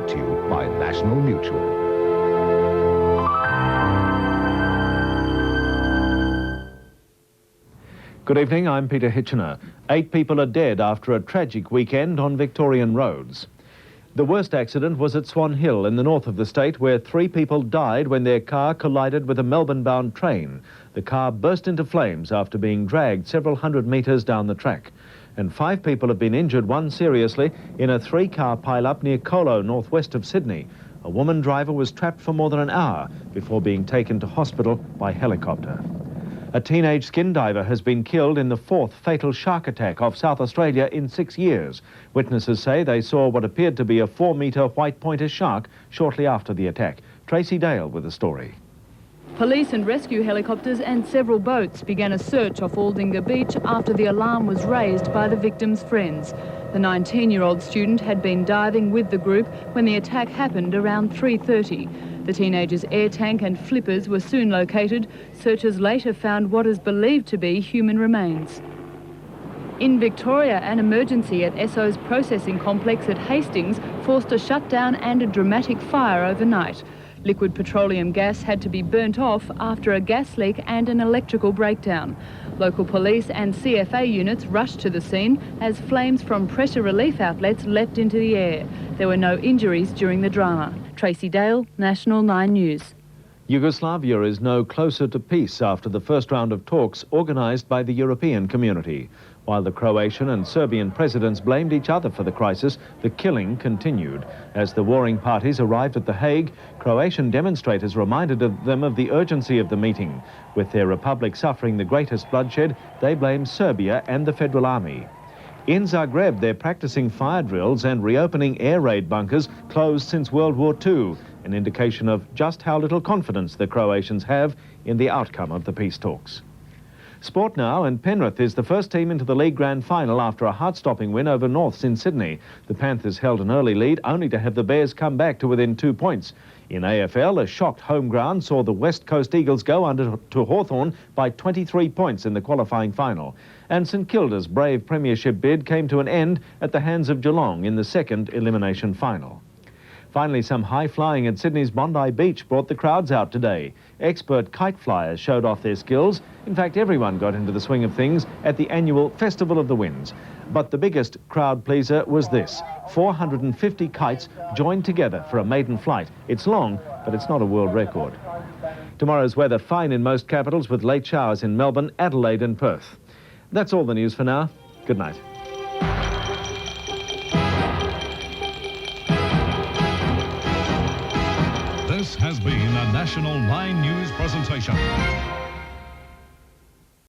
brought to you by National Mutual. Good evening, I'm Peter Hitchener. 8 people are dead after a tragic weekend on Victorian roads. The worst accident was at Swan Hill in the north of the state, where 3 people died when their car collided with a Melbourne-bound train. The car burst into flames after being dragged several hundred metres down the track. And 5 people have been injured, one seriously, in a 3-car pile-up near Colo, northwest of Sydney. A woman driver was trapped for more than an hour before being taken to hospital by helicopter. A teenage skin diver has been killed in the 4th fatal shark attack off South Australia in 6 years. Witnesses say they saw what appeared to be a 4-metre white pointer shark shortly after the attack. Tracy Dale with the story. Police and rescue helicopters and several boats began a search off Aldinga Beach after the alarm was raised by the victim's friends. The 19-year-old student had been diving with the group when the attack happened around 3:30. The teenager's air tank and flippers were soon located. Searchers later found what is believed to be human remains. In Victoria, an emergency at Esso's processing complex at Hastings forced a shutdown and a dramatic fire overnight. Liquid petroleum gas had to be burnt off after a gas leak and an electrical breakdown. Local police and CFA units rushed to the scene as flames from pressure relief outlets leapt into the air. There were no injuries during the drama. Tracy Dale, National 9 News. Yugoslavia is no closer to peace after the first round of talks organised by the European community. While the Croatian and Serbian presidents blamed each other for the crisis, the killing continued. As the warring parties arrived at The Hague, Croatian demonstrators reminded them of the urgency of the meeting. With their republic suffering the greatest bloodshed, they blamed Serbia and the Federal Army. In Zagreb, they're practicing fire drills and reopening air raid bunkers closed since World War II, an indication of just how little confidence the Croatians have in the outcome of the peace talks. Sport now, and Penrith is the first team into the league grand final after a heart-stopping win over Norths in Sydney. The Panthers held an early lead, only to have the Bears come back to within 2 points. In AFL, a shocked home ground saw the West Coast Eagles go under to Hawthorn by 23 points in the qualifying final. And St Kilda's brave premiership bid came to an end at the hands of Geelong in the second elimination final. Finally, some high flying at Sydney's Bondi Beach brought the crowds out today. Expert kite flyers showed off their skills. In fact, everyone got into the swing of things at the annual Festival of the Winds. But the biggest crowd pleaser was this: 450 kites joined together for a maiden flight. It's long, but it's not a world record. Tomorrow's weather fine in most capitals, with late showers in Melbourne, Adelaide and Perth. That's all the news for now. Good night. This has been a National 9 News presentation.